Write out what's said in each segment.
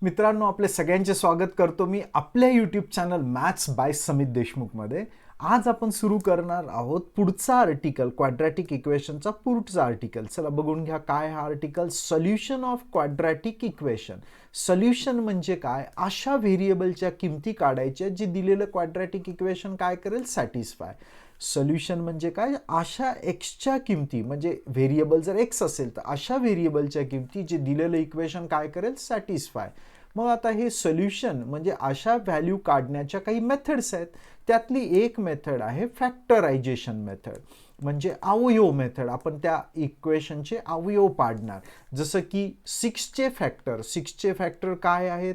मित्रांनो, आपले सगळ्यांचे स्वागत करतो मी आपल्या यूट्यूब चॅनल मॅथ्स बाय समित देशमुखमध्ये. आज आपण सुरू करणार आहोत पुढचा आर्टिकल, क्वाड्रॅटिक इक्वेशनचा पुढचा आर्टिकल. चला बघून घ्या काय हा article. Solution of quadratic equation. Solution म्हणजे काय? अशा व्हेरिएबलच्या किमती काढायच्या जे दिलेलं क्वाड्रॅटिक इक्वेशन काय करेल, सॅटिस्फाय. सोल्युशन म्हणजे काय? अशा एक्सच्या किमती, म्हणजे व्हेरिएबल जर एक्स असेल तर अशा व्हेरिएबलच्या किमती जे दिलेलं इक्वेशन काय करेल, सॅटिस्फाय. मग आता हे सोल्युशन म्हणजे अशा व्हॅल्यू काढण्याच्या काही मेथड्स आहेत. त्यातली एक मेथड आहे फॅक्टरायझेशन मेथड, म्हणजे अवयव मेथड. आपण त्या इक्वेशनचे अवयव पाडणार. जसं की सिक्सचे फॅक्टर काय आहेत,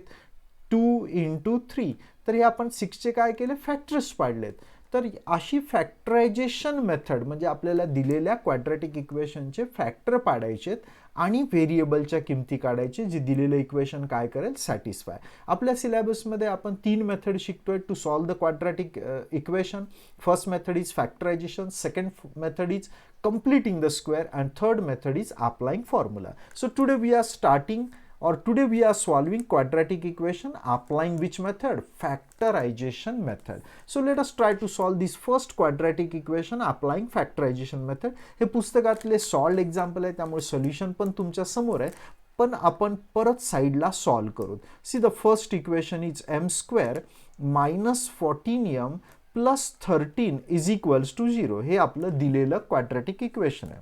2 × 3. तर हे आपण सिक्सचे काय केले, फॅक्टर्स पाडलेत. तर अशी फॅक्टरायझेशन मेथड म्हणजे आपल्याला दिलेल्या क्वाड्रॅटिक इक्वेशनचे फॅक्टर पाडायचेत आणि व्हेरिएबलच्या किमती काढायचे जे दिलेलं इक्वेशन काय करेल, सॅटिस्फाय. आपल्या सिलेबसमध्ये आपण 3 मेथड शिकतोय to solve the quadratic equation. First method is factorisation, second method is completing the square, and third method is applying formula. So today we are starting, or today we are solving quadratic equation applying which method? Factorization method. So let us try to solve this first quadratic equation applying factorization method. हे पुस्तकातले solved example आहे, त्यामुळे solution पण तुमच्या समोर आहे, पण आपण परत साईडला सॉल्व करू. C the first equation is m² - 14m + 13 = 0. हे आपलं दिलेलं क्वाड्रॅटिक इक्वेशन आहे.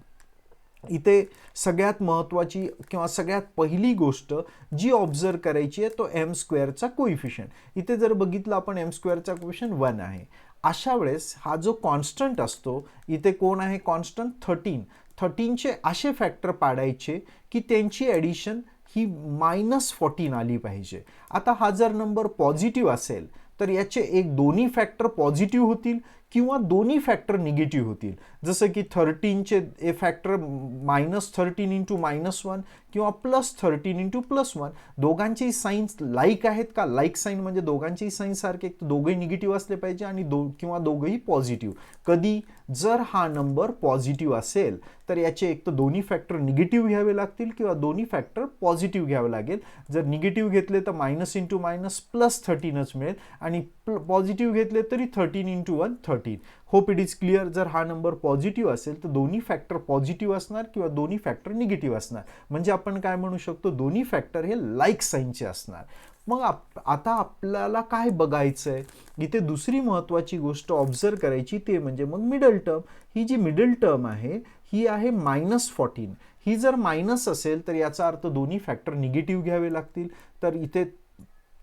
इथे सगळ्यात महत्त्वाची किंवा सगळ्यात पहिली गोष्ट जी ऑब्झर्व करायची आहे तो m²चा कोइफिशियंट. इथे जर बघितलं आपण m²चा कोइफिशियंट 1 आहे. अशा वेळेस हा जो कॉन्स्टंट असतो, इथे कोण आहे कॉन्स्टंट, 13. 13चे असे फॅक्टर पाडायचे की त्यांची ॲडिशन ही -14 आली पाहिजे. आता हा जर नंबर पॉझिटिव्ह असेल तर याचे एक दोन्ही फॅक्टर पॉझिटिव्ह होतील किंवा दोन्ही फॅक्टर निगेटिव्ह होतील. जसं की 13चे फॅक्टर -13 × -1 किंवा +13 × +1. दोघांचेही साईन्स लाईक आहेत का? लाईक साईन म्हणजे दोघांचेही साईन सारखे, एक तर दोघंही निगेटिव्ह असले पाहिजे आणि किंवा दोघंही पॉझिटिव्ह. कधी जर हा नंबर पॉझिटिव्ह असेल तर याचे एक तर दोन्ही फॅक्टर निगेटिव्ह घ्यावे लागतील किंवा दोन्ही फॅक्टर पॉझिटिव्ह घ्यावे लागेल. जर निगेटिव्ह घेतले तर -× -+13च मिळेल आणि पॉझिटिव्ह घेतले तरी 13 × 1 13. Hope it is clear. जर हा नंबर पॉझिटिव्ह असेल तर दोन्ही फॅक्टर पॉझिटिव्ह असणार किंवा दोन्ही फॅक्टर निगेटिव्ह असणार. म्हणजे आपण काय म्हणू शकतो, दोन्ही फॅक्टर हे लाईक साईनचे असणार. मग आता आपल्याला काय बघायचं आहे, इथे दुसरी महत्त्वाची गोष्ट ऑब्झर्व करायची ते म्हणजे मग मिडल टर्म. ही जी मिडल टर्म आहे ही आहे -14. ही जर मायनस असेल तर याचा अर्थ दोन्ही फॅक्टर निगेटिव्ह घ्यावे लागतील. तर इथे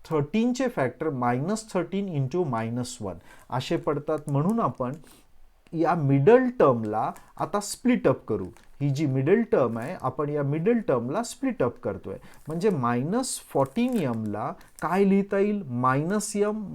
13चे फॅक्टर -13 × -1 असे पडतात. म्हणून आपण या मिडल टर्मला आता स्प्लिट अप करू. ही जी मिडल टर्म आहे आपण या मिडल टर्मला स्प्लिट अप करतोय. म्हणजे -14m काय लिहिता येईल, -m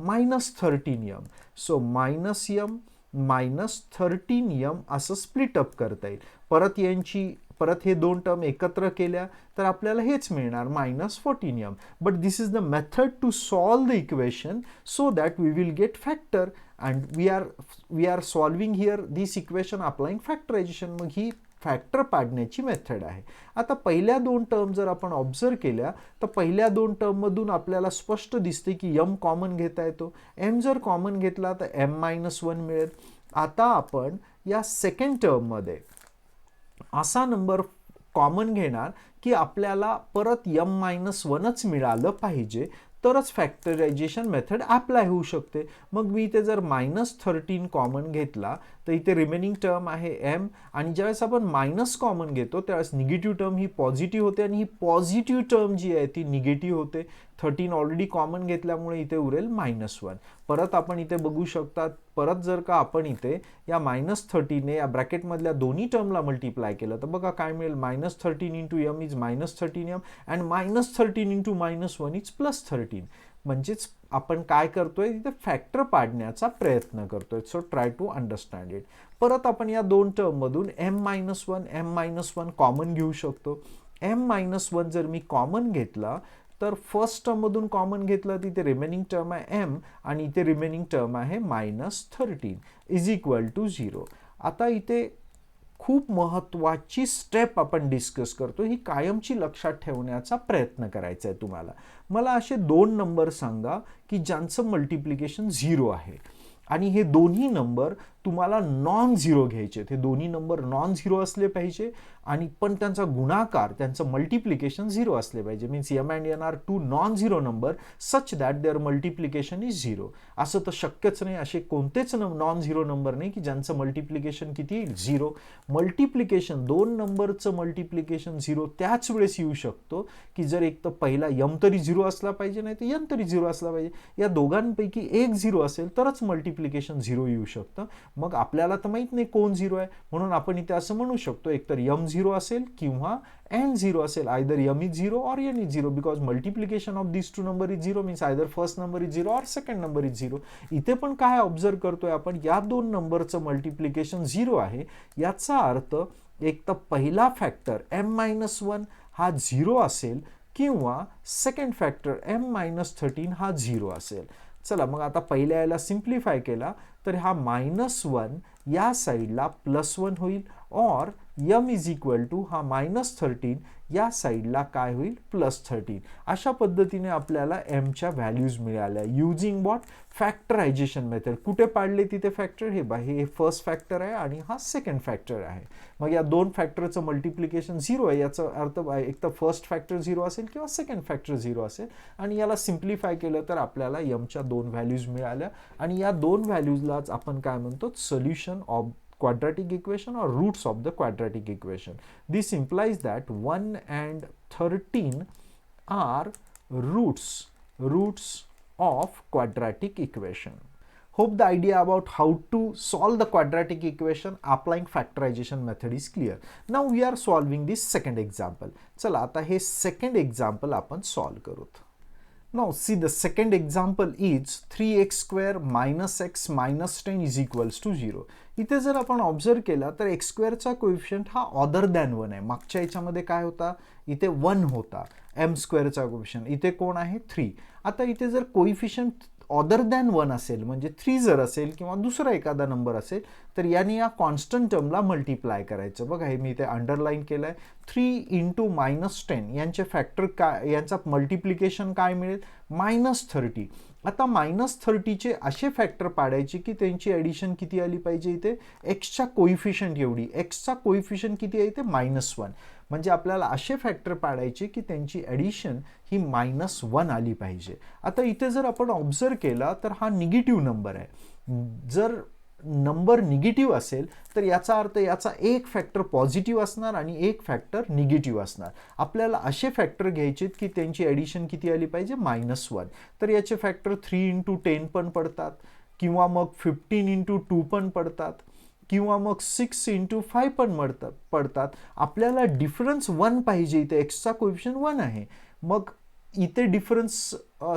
-13m. So -m -13m असं स्प्लिट अप करता येईल. परत हे दोन टर्म एकत्र केल्या तर आपल्याला हेच मिळणार -14m. But this is the method to solve the equation so that we will get factor, and we are solving here this equation applying factorisation. मग ही फॅक्टर पाडण्याची मेथड आहे. आता पहिल्या दोन टर्म जर आपण ऑब्झर्व केल्या तर पहिल्या दोन टर्ममधून आपल्याला स्पष्ट दिसते की m कॉमन घेता येतो. m जर कॉमन घेतला तर m -1 मिळेल. आता आपण या सेकंड टर्ममध्ये असा नंबर कॉमन घेणार की आपल्याला परत m-1च मिळालं पाहिजे, तरच फॅक्टरायझेशन मेथड अप्लाय होऊ शकते. मग मी इथे जर -13 कॉमन घेतला तर इथे रिमेनिंग टर्म आहे m, आणि ज्यावेळेस आपण मायनस कॉमन घेतो त्यावेळेस निगेटिव्ह टर्म ही पॉझिटिव्ह होते आणि ही पॉझिटिव्ह टर्म जी आहे ती निगेटिव्ह होते. 13 ऑलरेडी कॉमन घेतल्यामुळे इथे उरेल -1. परत आपण इथे बघू शकता, परत जर का आपण इथे या -13 ने या ब्रॅकेटमधल्या दोन्ही टर्मला मल्टिप्लाय केलं तर बघा काय मिळेल, -13 × m is -13m and -13 × -1 is +13. म्हणजेच आपण काय करतोय, इथे फॅक्टर पाडण्याचा प्रयत्न करतोय. So try to understand it. परत आपण या दोन टर्ममधून m-1 कॉमन घेऊ शकतो. m-1 जर मी कॉमन घेतला तर फर्स्ट टर्ममधून कॉमन घेतलं तिथे रिमेनिंग टर्म आहे m आणि इथे रिमेनिंग टर्म आहे -13 = 0. आता इथे खूप महत्त्वाची स्टेप आपण डिस्कस करतो, ही कायमची लक्षात ठेवण्याचा प्रयत्न करायचा आहे तुम्हाला. मला असे 2 नंबर सांगा की ज्यांचं मल्टिप्लिकेशन 0 आहे आणि हे दोन्ही नंबर तुम्हाला नॉन झिरो घ्यायचे. हे दोन्ही नंबर नॉन झिरो असले पाहिजे आणि पण त्यांचा गुणाकार, त्यांचं मल्टिप्लिकेशन 0 असले पाहिजे. Means m and n are two non zero number such that their multiplication is 0. असं तर शक्यच नाही. असे कोणतेच नॉन झिरो नंबर नाही की ज्यांचं मल्टिप्लिकेशन किती येईल 0. मल्टिप्लिकेशन, 2 नंबरचं मल्टिप्लिकेशन 0 त्याच वेळेस येऊ शकतो की जर एक तर पहिला यम तरी 0 असला पाहिजे, नाही तर यन तरी 0 असला पाहिजे. या दोघांपैकी एक 0 असेल तरच मल्टिप्लिकेशन 0 येऊ शकतं. मग आपल्याला तर माहित नाही कोण 0 आहे, म्हणून आपण इथे असं म्हणू शकतो एकतर यम 0 असेल किंवा एन 0 असेल. Either M is 0 or n is 0 because multiplication of this two number is 0 means either first number is 0 और सेकंड नंबर इज 0. इथे पण काय ऑब्झर्व करतोय आपण, या 2 नंबरचं मल्टिप्लिकेशन 0 आहे. याचा अर्थ एक तर पहिला फॅक्टर m-1 हा 0 असेल किंवा सेकंड फॅक्टर m-13 हा 0 असेल. चला मग आता पहिल्या याला सिम्प्लिफाय केला तर हा -1 या साईडला +1 होईल और m इज इक्वल टू हा -13 या साईडला काय होईल +13. अशा पद्धतीने आपल्याला mच्या व्हॅल्यूज मिळाल्या युजिंग व्हॉट, फॅक्टरायझेशन मेथड. कुठे पाडले तिथे फॅक्टर, हे फर्स्ट फॅक्टर आहे आणि हा सेकंड फॅक्टर आहे. मग या 2 फॅक्टरचं मल्टिप्लिकेशन 0 आहे, याचा अर्थ एक तर फर्स्ट फॅक्टर 0 असेल किंवा सेकंड फॅक्टर 0 असेल. आणि याला सिम्प्लिफाय केलं तर आपल्याला mच्या 2 व्हॅल्यूज मिळाल्या आणि या 2 व्हॅल्यूजलाच आपण काय म्हणतो, solution of quadratic equation or roots of the quadratic equation. This implies that 1 and 13 are roots of quadratic equation. Hope the idea about how to solve the quadratic equation applying factorization method is clear. Now we are solving this second example. चला आता हे second example आपण solve करूत. Now see the second example is 3x square minus x minus 10 is equals to 0. इथे जर आपण observe केला तर x स्क्वेअरचा coefficient हा अदर दॅन 1 आहे. मागच्या याच्यामध्ये काय होता, इथे 1 होता m स्क्वेअरचा कोएफिशियंट, इथे कोण आहे 3. आता इथे जर कोएफिशियंट अदर दॅन 1 असेल म्हणजे 3 जर असेल किंवा दुसरा एखादा नंबर असेल तर याने या कॉन्स्टंट टर्मला मल्टिप्लाय करायचं. बघा हे मी इथे अंडरलाईन केलं आहे. 3 इंटू -10 यांचे फॅक्टर काय, यांचा मल्टिप्लिकेशन काय मिळेल -30. आता -30चे असे फॅक्टर पाडायचे की त्यांची ॲडिशन किती आली पाहिजे, इथे एक्सच्या कोइफिशियंट एवढी, एक्सचा कोइफिशियंट किती आहे इथे -1. म्हणजे आपल्याला असे फॅक्टर पाडायचे की त्यांची ॲडिशन ही -1 आली पाहिजे. आता इथे जर आपण ऑब्झर्व केला तर हा निगेटिव्ह नंबर आहे. जर नंबर निगेटिव्ह असेल तर याचा अर्थ याचा एक फॅक्टर पॉझिटिव्ह असणार आणि एक फॅक्टर निगेटिव्ह असणार. आपल्याला असे फॅक्टर घ्यायचे की त्यांची ॲडिशन किती आली पाहिजे -1. तर याचे फॅक्टर 3 इंटू 10 पण पडतात किंवा मग 15 इंटू 2 पण पडतात किंवा मग 6 इंटू 5 पण पडतात. आपल्याला डिफरन्स 1 पाहिजे. इथे एक्सचा कोएफिशियंट 1 आहे, मग इथे डिफरन्स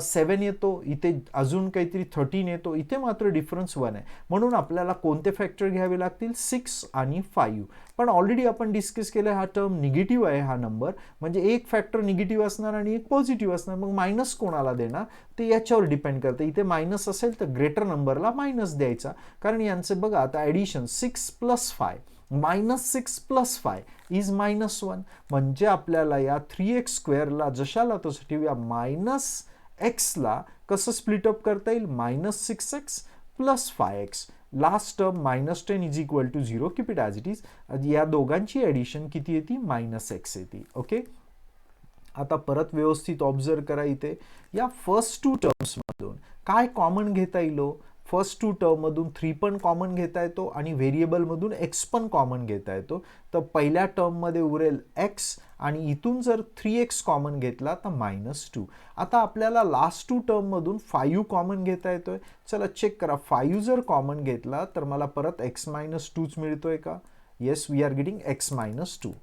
7 येतो, इथे अजून काहीतरी 13 येतो, इथे मात्र डिफरन्स 1 आहे. म्हणून आपल्याला कोणते फॅक्टर घ्यावे लागतील 6 आणि 5. पण ऑलरेडी आपण डिस्कस केलं हा टर्म निगेटिव्ह आहे हा नंबर, म्हणजे एक फॅक्टर निगेटिव्ह असणार आणि एक पॉझिटिव्ह असणार. मग मायनस कोणाला देणार ते याच्यावर डिपेंड करतं. इथे मायनस असेल तर ग्रेटर नंबरला मायनस द्यायचा, कारण यांचं बघा आता ॲडिशन 6 + 5 -6 + 5 इज -1. म्हणजे आपल्याला या 3x स्क्वेअरला जशाला तसं ठेवूया, -xला कसं स्प्लिटअप करता येईल -6x + 5x. Last term -10 is equal to 0, keep it as it is. या दोघांची ॲडिशन किती येते -x येते. ओके, आता परत व्यवस्थित ऑब्झर्व करा. इथे या फर्स्ट 2 टर्म्समधून काय कॉमन घेता येईल, फर्स्ट 2 टर्ममधून 3 पण कॉमन घेता येतो आणि व्हेरिएबलमधून x पण कॉमन घेता येतो. तर पहिल्या टर्ममध्ये उरेल x आणि इथून जर 3x कॉमन घेतला तर -2. आता आपल्याला लास्ट 2 टर्ममधून 5 कॉमन घेता येतोय. चला चेक करा, 5 जर कॉमन घेतला तर मला परत x - 2च मिळतोय का? Yes, we are getting x - 2.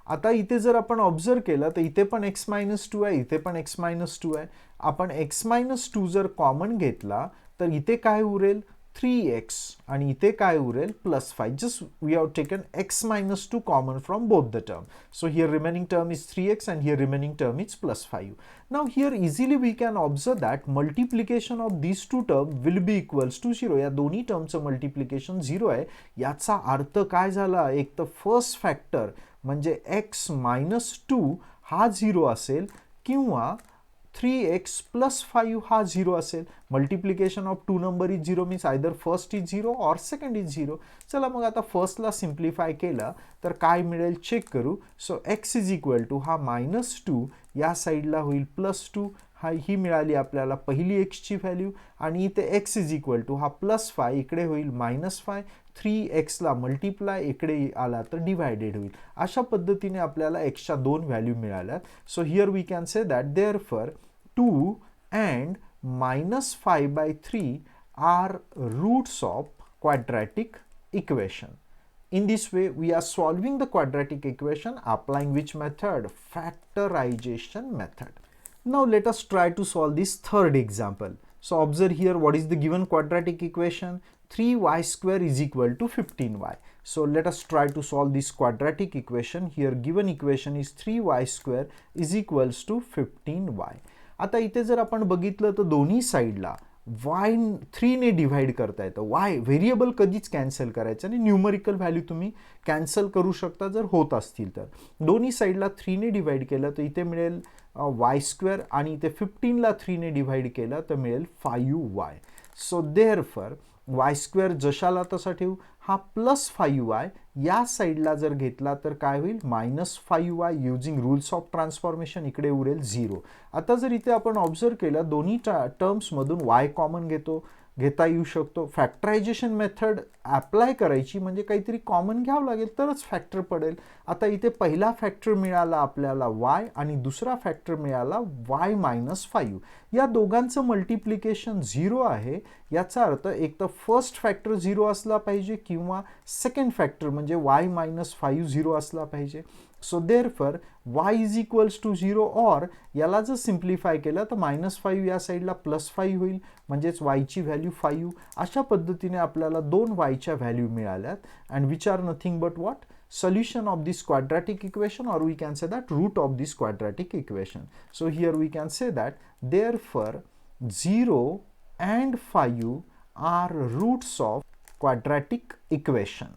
आता इथे जर आपण ऑब्झर्व केलं तर इथे पण x - 2 आहे, इथे पण x - 2 आहे. आपण x - 2 जर कॉमन घेतला तर इथे काय उरेल 3x आणि इथे काय उरेल +5. Just we have taken x -2 common from both the term. So here remaining term is 3x and here remaining term is +5. Now here easily we can observe that multiplication of these two term will be equals to 0. या दोन्ही टर्मचं multiplication 0 आहे. याचा अर्थ काय झाला, एक तर first factor म्हणजे x -2 हा 0 असेल किंवा 3x + 5 हा 0 असेल. Multiplication of two number is 0 means either first is 0 और सेकंड इज 0. चला मग आता फर्स्टला सिम्प्लिफाय केलं तर काय मिळेल चेक करू. So x is equal to हा -2 या साईडला होईल +2. ही मिळाली आपल्याला पहिली x ची व्हॅल्यू आणि इथे x इज इक्वल टू हा +5 इकडे होईल -5. 3x ला मल्टिप्लाय इकडे आला तर डिवायडेड होईल. अशा पद्धतीने आपल्याला x च्या दोन व्हॅल्यू मिळाल्यात. So here we can say that therefore 2 and -5/3 are roots of quadratic equation. In this way, we are solving the quadratic equation applying which method? Factorization method. Now let us try to solve this third example. So observe here what is the given quadratic equation. 3y square is equal to 15y. So let us try to solve this quadratic equation. Here given equation is 3y square is equals to 15y. आता इथे जर आपण बघितलं तर दोन्ही साईडला y 3 ने divide करता येतं. y व्हेरिएबल कधीच कॅन्सल करायचं आणि न्यूमरिकल व्हॅल्यू तुम्ही कॅन्सल करू शकता जर होत असतील तर. दोन्ही साईडला 3 ने डिवाइड केलं तर इथे मिळेल y स्क्वेअर आणि इथे 15 ला 3 ने डिवाइड केलं तर मिळेल 5y. So therefore y square जशाला तसा ठेवू. हा +5y या साईडला जर घेतला तर काय होईल -5y. Using rules of transformation इकडे उरेल 0. आता जर इथे आपण ऑब्झर्व केलं दोन्ही टर्म्समधून y कॉमन घेता येऊ शकतो. फॅक्टरायझेशन मेथड अप्लाय करायची म्हणजे काहीतरी कॉमन घ्यावं लागेल तरच फॅक्टर पडेल. आता इथे पहिला फॅक्टर मिळाला आपल्याला y आणि दुसरा फॅक्टर मिळाला y -5. या दोघांचं मल्टिप्लिकेशन 0 आहे. याचा अर्थ एक तर फर्स्ट फॅक्टर 0 असला पाहिजे किंवा सेकंड फॅक्टर म्हणजे y -5 0 असला पाहिजे. So therefore y is equals to 0 or याला जर सिम्प्लिफाय केलं तर -5 या साईडला +5 होईल म्हणजेच y ची व्हॅल्यू 5. अशा पद्धतीने आपल्याला दोन y च्या व्हॅल्यू मिळाल्यात and which are nothing but what solution of this quadratic equation, or we can say that root of this quadratic equation. So here we can say that therefore 0 and 5 are roots of quadratic equation.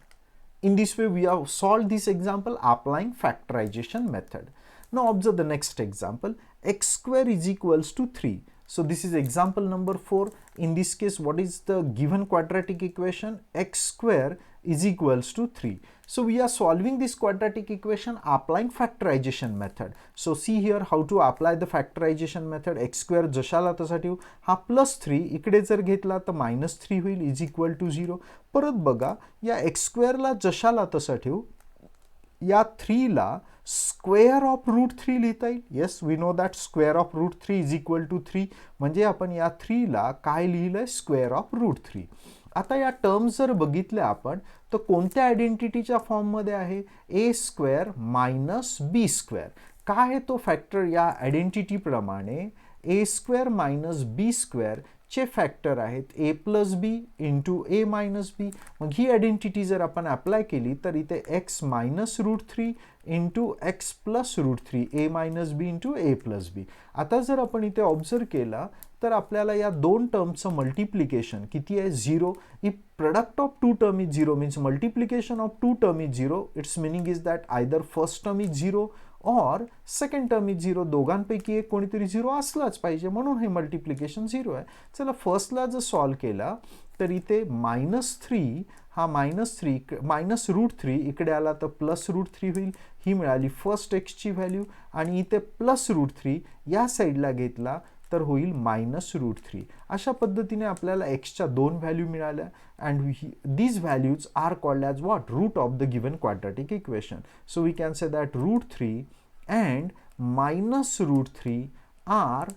In this way we have solved this example applying factorization method. Now observe the next example. X square is equals to 3. So this is example number 4. In this case, what is the given quadratic equation? X square is equals to 3. So we are solving this quadratic equation applying factorization method. So see here how to apply the factorization method. X square जशाला तसा ठेवू. हा +3 इकडे जर घेतला तर -3 होईल is equal to 0. परत बघा या x square ला जशाला तसा ठेवू. या 3 ला स्क्वेअर ऑफ √3 लिहिता येईल. Yes we know that square of √3 is equal to 3. म्हणजे आपण या 3 ला काय लिहिलंय स्क्वेअर ऑफ √3. आता या टर्म्स जर बघितल्या आपण तर कोणत्या आयडेंटिटीच्या फॉर्ममध्ये आहे a² - b². काय आहे तो फॅक्टर या आयडेंटिटी प्रमाणे a² - b² चे फॅक्टर आहेत a + b × a - b. मग ही आयडेंटिटी जर आपण अप्लाय केली तर इथे x - √3 × x + √3 a - b × a + b. आता जर आपण इथे ऑब्झर्व केला तर आपल्याला या दोन टर्मचं मल्टिप्लिकेशन किती आहे 0. If product of two term is 0 means multiplication of two term is 0. It's meaning is that either first term is 0 और सेकंड टर्म इज 0. दोघांपैकी एक कोणीतरी 0 असलाच पाहिजे म्हणून हे मल्टिप्लिकेशन 0 आहे. चला फर्स्टला जर सॉल्व केला तर इथे -3 हा -√3 इकडे आला तर +√3 होईल. ही मिळाली फर्स्ट x ची व्हॅल्यू आणि इथे +√3 या साईडला घेतला तर होईल -√3. अशा पद्धतीने आपल्याला x च्या दोन व्हॅल्यू मिळाल्या and these values are called as what? Root of the given quadratic equation. So we can say that √3 and -√3 are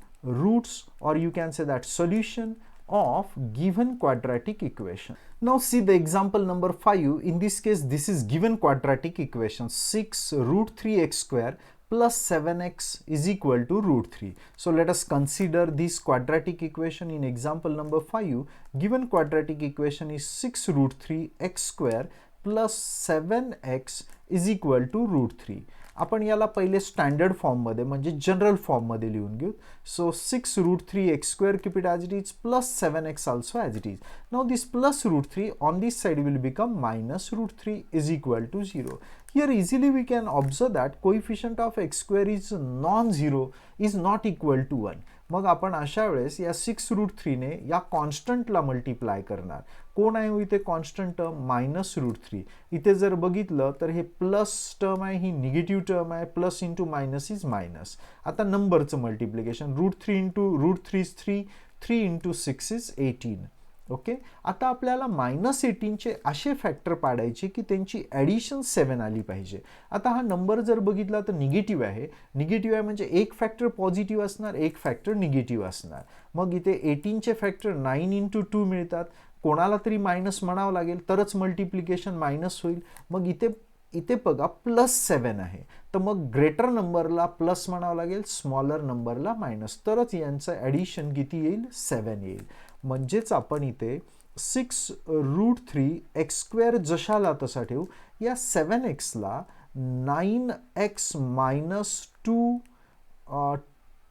roots, or you can say that solution of given quadratic equation. Now see the example number 5. In this case this is given quadratic equation 6 √3x² plus 7x is equal to root 3. So let us consider this quadratic equation in example number 5. Given quadratic equation is 6 root 3 x square plus 7x is equal to root 3. आपण याला पहिले standard फॉर्ममध्ये म्हणजे general फॉर्ममध्ये लिहून घेऊ. So 6 root 3 x square keep it as it is plus 7x also as it is. Now this plus root 3 on this side will become minus root 3 is equal to 0. Here easily we can observe that coefficient of x square is non-zero, is not equal to 1. मग आपण अशा वेळेस या 6 root 3 ने या कॉन्स्टंटला multiply करणार. कोण आहे इथे कॉन्स्टंट टर्म? Minus route 3. इथे जर बघितलं तर हे प्लस टर्म आहे, ही निगेटिव्ह टर्म आहे. Plus into minus is minus. आता नंबरचं multiplication root 3 into root 3 is 3, 3 into 6 is 18. Okay, आता आपल्याला मायनस 18चे असे फॅक्टर पाडायचे की त्यांची ॲडिशन 7 आली पाहिजे. आता हा नंबर जर बघितला तर निगेटिव्ह आहे. निगेटिव्ह आहे म्हणजे एक फॅक्टर पॉझिटिव्ह असणार, एक फॅक्टर निगेटिव्ह असणार. मग इथे 18चे फॅक्टर 9 इंटू 2 मिळतात. कोणाला तरी मायनस म्हणावं लागेल तरच मल्टिप्लिकेशन मायनस होईल. मग इथे बघा प्लस 7 आहे, तर मग ग्रेटर नंबरला प्लस म्हणावं लागेल, स्मॉलर नंबरला मायनस, तरच यांचं ॲडिशन किती येईल? 7 येईल. म्हणजेच आपण इथे 6 रूट 3 एक्स स्क्वेअर जशाला तसा ठेवू. या 7x ला 9x मायनस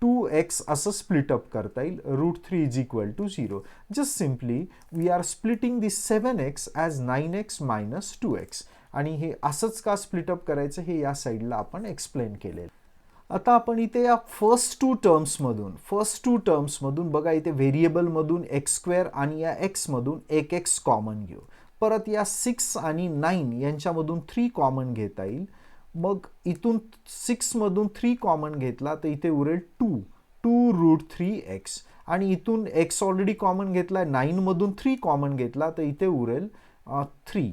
2x असं स्प्लिट अप करता येईल. Root 3 is equal to 0. Just simply we are splitting this 7x as 9x minus 2x. आणि हे असंच का स्प्लिट अप करायचं हे या साईडला आपण एक्सप्लेन केलेलं. आता आपण इथे या फर्स्ट टू टर्म्समधून बघा, इथे व्हेरिएबलमधून एक्स स्क्वेअर आणि या एक्समधून एक एक्स कॉमन घेऊ. परत या 6 आणि 9 यांच्यामधून 3 कॉमन घेता येईल. मग इथून 6 मधून 3 कॉमन घेतला तर इथे उरेल 2 रूट 3x. आणि इथून x ऑलरेडी कॉमन घेतलाय, 9 मधून 3 कॉमन घेतला तर इथे उरेल 3.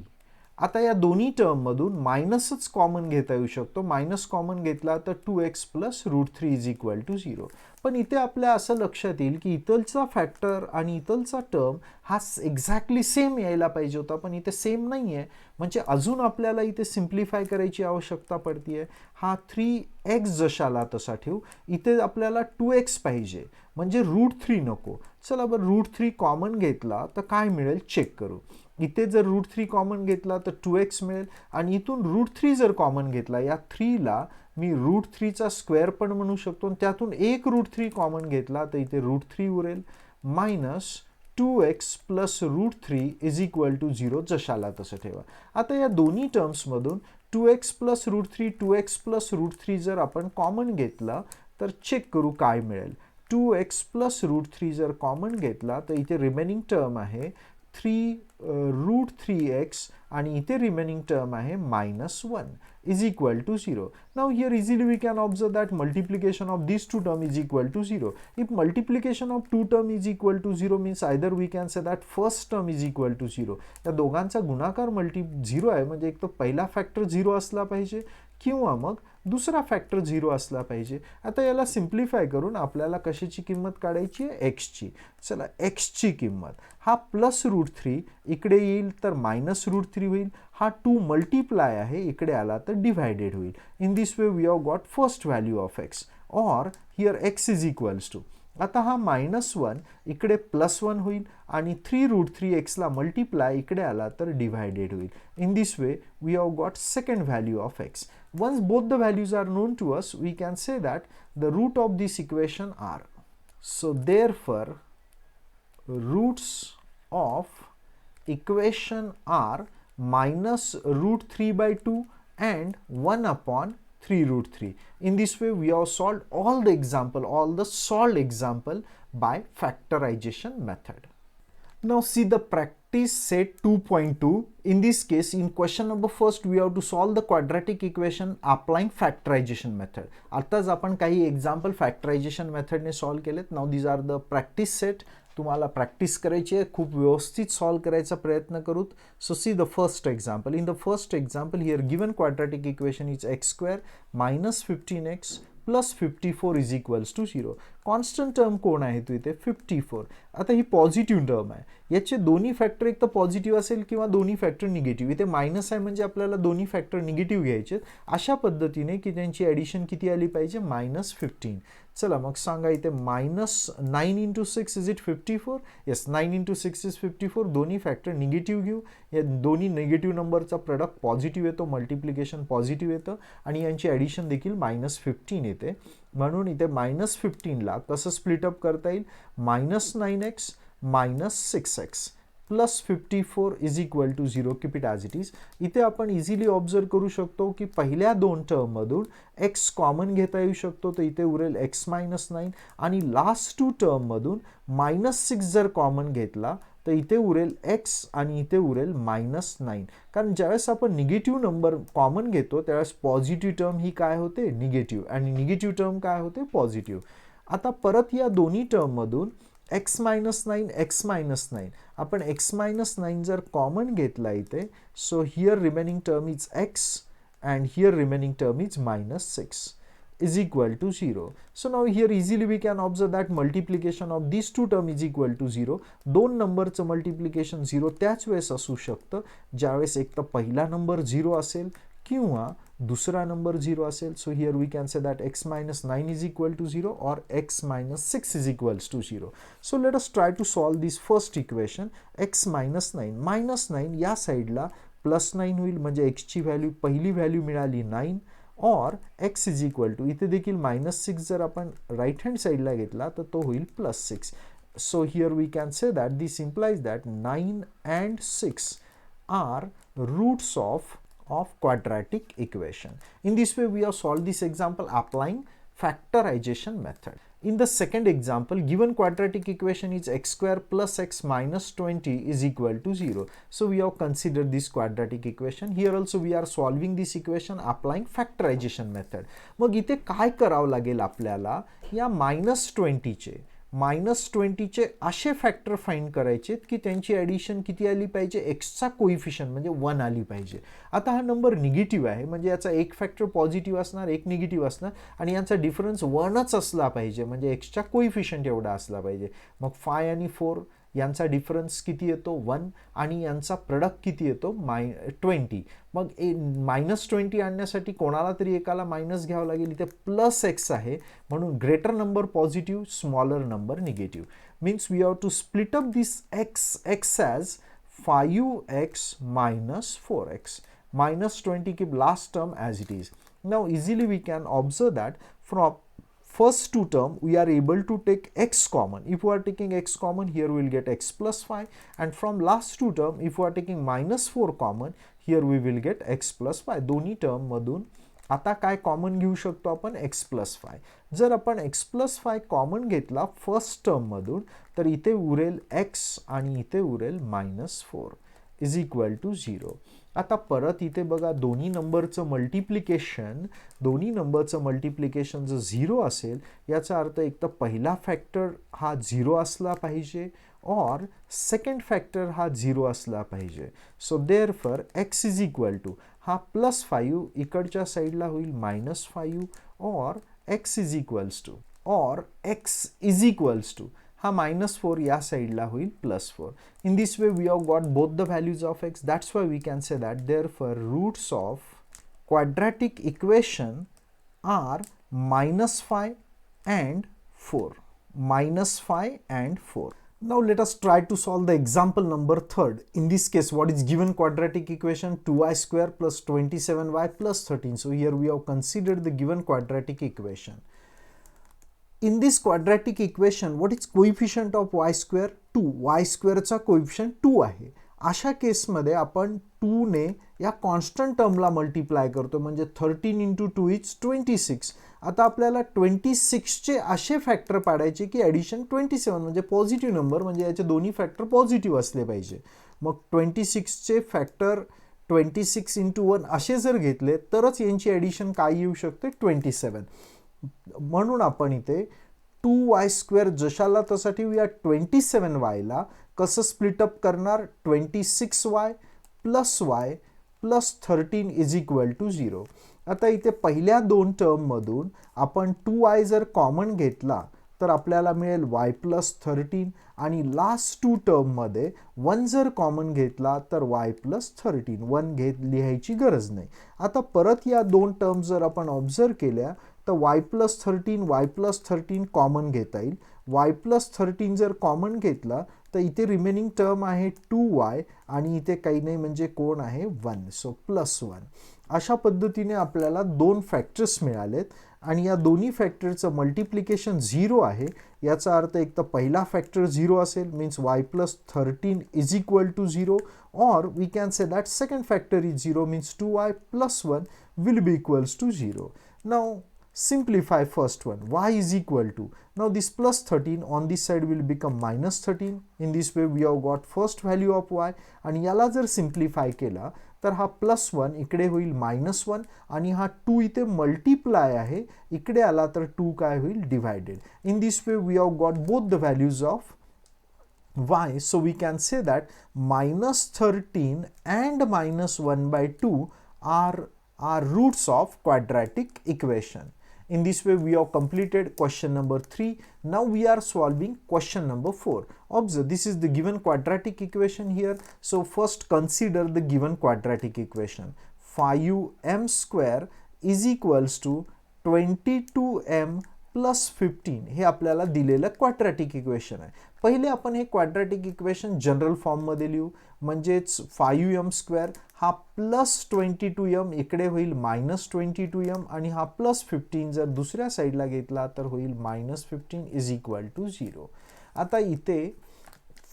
आता या दोन्ही टर्ममधून मायनसच कॉमन घेता येऊ शकतो. मायनस कॉमन घेतला तर 2x plus root 3 is equal to 0. पण इथे आपल्या असं लक्षात येईल की इथलचा फॅक्टर आणि इथलचा टर्म हा एक्झॅक्टली सेम यायला पाहिजे होता, पण इथे सेम नाही आहे. म्हणजे अजून आपल्याला इथे सिम्प्लिफाय करायची आवश्यकता पडते. हा 3x जशाला तसा ठेवू. इथे आपल्याला 2x पाहिजे, म्हणजे रूट 3 नको. चला बरं, रूट 3 कॉमन घेतला तर काय मिळेल चेक करू. इथे जर रूट 3 कॉमन घेतला तर 2x मिळेल. आणि इथून रूट 3 जर कॉमन घेतला, या 3ला मी रूट 3चा स्क्वेअर पण म्हणू शकतो. त्यातून एक रूट 3 कॉमन घेतला तर इथे रूट 3 उरेल. Minus 2x plus root 3 is equal to 0 जशाला तसं ठेवा. आता या दोन्ही टर्म्समधून 2x plus root 3, 2x plus root 3 जर आपण कॉमन घेतला तर चेक करू काय मिळेल. 2x प्लस रूट 3 जर कॉमन घेतला तर इथे रिमेनिंग टर्म आहे 3 रूट 3x आणि इथे रिमेनिंग टर्म आहे minus 1 is equal to 0. Now here easily we can observe that multiplication of these two term is equal to 0. If multiplication of two term is equal to 0 means either we can say that first term is equal to 0. या दोघांचा गुणाकार 0 आहे, म्हणजे एक तर पहिला factor 0 असला पाहिजे किंवा मग दुसरा फॅक्टर 0 असला पाहिजे. आता याला सिम्प्लिफाय करून आपल्याला कशाची किंमत काढायची आहे? एक्सची. चला, एक्सची किंमत हा प्लस रूट 3 इकडे येईल तर मायनस रूट 3 होईल. हा 2 मल्टिप्लाय आहे, इकडे आला तर डिवायडेड होईल. In this way we have got first value of x or here x is equals to. आता हा मायनस 1 इकडे प्लस 1 होईल आणि 3 रूट 3x ला मल्टिप्लाय इकडे आला तर डिवायडेड होईल. In this way we have got second value of x. Once both the values are known to us, we can say that the root of this equation are. So therefore, roots of equation are minus root 3 by 2 and 1 upon 3 root 3. In this way, we have solved all the solved example by factorization method. Now see the practice set 2.2. In this case, in question number first, we have to solve the quadratic equation applying factorization method. आताच आपण काही example factorization method ने solve केलेत. Now these are the practice set. तुम्हाला practice करायची आहे, खूप व्यवस्थित सॉल्व करायचा प्रयत्न करूत. So see the first example. In the first example here given quadratic equation is x square minus 15x plus 54 is equals to 0. Constant term कोण आहे तो इथे 54. आता ही पॉझिटिव्ह टर्म आहे, याचे दोन्ही फॅक्टर एक तर पॉझिटिव्ह असेल किंवा दोन्ही फॅक्टर निगेटिव्ह. इथे मायनस आहे म्हणजे आपल्याला दोन्ही फॅक्टर निगेटिव्ह घ्यायचे अशा पद्धतीने की त्यांची ॲडिशन किती आली पाहिजे -15. चला मग सांगा इथे -9 into 6 is it 54. Yes, 9 into 6 is 54. दोन्ही फॅक्टर निगेटिव्ह घेऊ, या दोन्ही निगेटिव्ह नंबरचा प्रोडक्ट पॉझिटिव्ह येतो, मल्टिप्लिकेशन पॉझिटिव्ह येतं आणि यांची ॲडिशन देखील -15 येते. म्हणून इथे -15ला कसं स्प्लिटअप करता येईल, -9x -6x plus 54 is equal to 0. Keep it as it is. इथे आपण इझिली ऑब्झर्व करू शकतो की पहिल्या दोन टर्ममधून x कॉमन घेता येऊ शकतो, तर इथे उरेल x -9 आणि लास्ट टू टर्ममधून -6 जर कॉमन घेतला तर इथे उरेल x आणि इथे उरेल -9. कारण ज्यावेळेस आपण निगेटिव्ह नंबर कॉमन घेतो त्यावेळेस पॉझिटिव्ह टर्म ही काय होते, निगेटिव्ह, आणि निगेटिव्ह टर्म काय होते, पॉझिटिव्ह. आता परत या दोन्ही टर्ममधून x -9 x -9 आपण x -9 जर कॉमन घेतला इथे, so here remaining term is x and here remaining term is -6 is equal to 0. So now here easily we can observe that multiplication of these two term is equal to 0. दोन नंबरचं multiplication 0 त्याच वेळेस असू शकतं ज्यावेळेस एक तर पहिला नंबर 0 असेल किंवा दूसरा नंबर 0 असेल. So here we can say that x -9 is equal to 0 or x -6 is equals to 0. So let us try to solve this first equation. x -9 या साईडला +9 होईल म्हणजे x ची व्हॅल्यू पहिली व्हॅल्यू मिळाली 9 और x इज इक्वल टू इथे देखील -6 जर आपण राईट हँड साईडला घेतला तर तो होईल +6. So here we can say that this implies that 9 and 6 are roots of quadratic equation. In this way we have solved this example applying factorization method. In the second example, given quadratic equation is x square plus x minus 20 is equal to 0. So we have considered this quadratic equation. Here also we are solving this equation applying factorization method. मग इथे काय करावं लागेल आपल्याला, या -20 चे असे factor find करायचे की त्यांची ॲडिशन किती आली पाहिजे, एक्सचा कोइफिशियंट म्हणजे 1 आली पाहिजे. आता हा नंबर निगेटिव्ह आहे म्हणजे याचा एक फॅक्टर पॉझिटिव्ह असणार, एक निगेटिव्ह असणार आणि यांचा डिफरन्स 1च असला पाहिजे म्हणजे एक्सचा कोइफिशियंट एवढा असला पाहिजे. मग 5 आणि 4 यांचा डिफरन्स किती येतो, 1, आणि यांचा प्रोडक्ट किती येतो, -20. मग -20 आणण्यासाठी कोणाला तरी एकाला मायनस घ्यावं लागेल. इथे +x आहे म्हणून greater number positive, smaller number negative. Means we have to split up this x as 5x - 4x. -20 keep last term as it is. Now easily we can observe that from first two term we are able to take x common. If we are taking x common, here we will get x plus 5, and from last two term if we are taking -4 common, here we will get x plus 5. दोन्ही term मधून आता काय common घेऊ शकतो आपण, x plus 5. जर आपण x plus 5 common घेतला फर्स्ट टर्म मधून तर इथे उरेल x आणि इथे उरेल -4 इज इक्वल टू 0. आता परत इथे बघा दोन्ही नंबरचं मल्टिप्लिकेशन जर 0 असेल याचा अर्थ एक तर पहिला फॅक्टर हा 0 असला पाहिजे और सेकंड फॅक्टर हा 0 असला पाहिजे. So therefore x is equal to हा +5 इकडच्या साईडला होईल -5 और x इज इक्वल्स टू हा -4 या साईडला होईल +4. In this way we have got both the values of x. That's why we can say that therefore roots of quadratic equation are -5 and 4. -5 and 4. Now let us try to solve the example number 3rd. In this case, what is given quadratic equation, 2y square plus 27y plus 13. So here we have considered the given quadratic equation. In this quadratic equation, what is coefficient of y square? 2. y square चा coefficient 2 आहे. अशा केसमध्ये आपण 2 ने या constant टर्मला multiply करतो म्हणजे 13 × 2 is 26. आता आपल्याला 26 चे असे फॅक्टर पाडायचे की ॲडिशन 27 म्हणजे पॉझिटिव्ह नंबर म्हणजे याचे दोन्ही फॅक्टर पॉझिटिव्ह असले पाहिजे. मग 26 चे फॅक्टर 26 × 1 असे जर घेतले तरच यांची ॲडिशन काय येऊ शकते, 27. म्हणून आपण इथे 2y² जशाला तसा ठेवूया, 27y ला कसं स्प्लिटअप करणार, 26y + y + 13 is equal to 0. आता इथे पहिल्या दोन टर्ममधून आपण 2y जर कॉमन घेतला तर आपल्याला मिळेल y प्लस 13 आणि लास्ट टू टर्ममध्ये 1 जर कॉमन घेतला तर y प्लस 13, 1 लिहायची गरज नाही. आता परत या दोन टर्म्स जर आपण ऑब्झर्व केल्या तर y प्लस 13 कॉमन घेता येईल. y प्लस 13 जर कॉमन घेतला तर इथे रिमेनिंग टर्म आहे 2y आणि इथे काही नाही म्हणजे कोण आहे 1, सो प्लस 1. अशा पद्धतीने आपल्याला दोन फॅक्टर्स मिळालेत आणि या दोन्ही फॅक्टरचं मल्टिप्लिकेशन 0 आहे. याचा अर्थ एक तर पहिला फॅक्टर 0 असेल, means y plus 13 is equal to 0, or we can say that second factor is 0, means 2y plus 1 will be equals to 0. Now simplify first one, y is equal to, now this plus 13 on this side will become minus 13. In this way we have got first value of y आणि याला जर simplify केला तर हा plus 1 इकडे होईल minus 1 आणि हा 2 इथे मल्टिप्लाय आहे, इकडे आला तर 2 काय होईल divided. In this way we have got both the values of y, so we can say that minus 13 and minus 1 by 2 are roots of quadratic equation. In this way we have completed question number 3. Now we are solving question number 4. Observe, this is the given quadratic equation here. So first consider the given quadratic equation. 5m square is equals to 22m plus 15 हे आपल्याला दिलेलं quadratic equation आहे. पहिले आपण हे quadratic equation general फॉर्ममध्ये लिहू, म्हणजेच 5m स्क्वेअर हा प्लस 22m इकडे होईल मायनस 22m आणि हा प्लस 15 जर दुसऱ्या साईडला घेतला तर होईल मायनस 15 इज इक्वल टू 0. आता इथे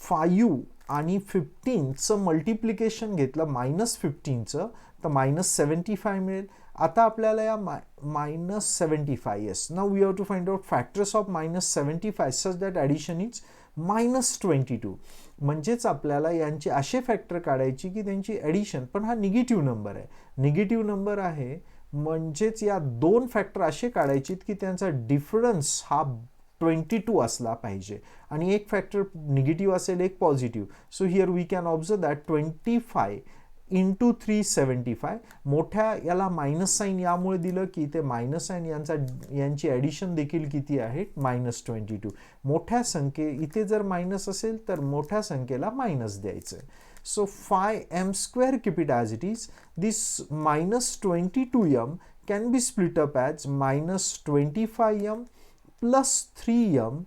5 आणि 15चं मल्टिप्लिकेशन घेतलं मायनस 15चं तर मायनस 75 मिळेल. आता आपल्याला या minus 75, yes, now we have to find out factors of minus 75 such that addition is minus 22. म्हणजेच आपल्याला यांचे असे फॅक्टर काढायची की त्यांची ॲडिशन, पण हा निगेटिव्ह नंबर आहे, निगेटिव्ह नंबर आहे म्हणजेच या दोन फॅक्टर असे काढायचे की त्यांचा डिफरन्स हा 22 असला पाहिजे आणि एक फॅक्टर निगेटिव्ह असेल एक positive. So here we can observe that 25 into 375, मोठ्या याला मायनस साईन यामुळे दिलं की इथे मायनस साईन यांची ॲडिशन देखील किती आहे मायनस 22. मोठ्या संख्ये इथे जर मायनस असेल तर मोठ्या संख्येला मायनस द्यायचं आहे. So 5m square keep it as it is. This minus 22m can be split up as minus 25m plus 3m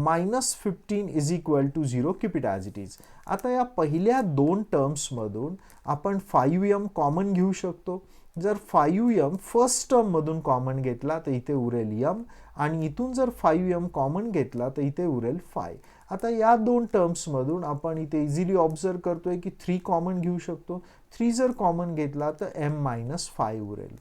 minus 15 is equal to 0, keep it as it is. आता या पहिल्या दोन टर्म्समधून आपण 5m कॉमन घेऊ शकतो. जर 5m first टर्ममधून common घेतला तर इथे उरेल m आणि इथून जर 5m कॉमन घेतला तर इथे उरेल 5. आता या दोन टर्म्समधून आपण इथे इझिली ऑब्झर्व करतोय की 3 कॉमन घेऊ शकतो. 3 जर कॉमन घेतला तर m मायनस 5 उरेल.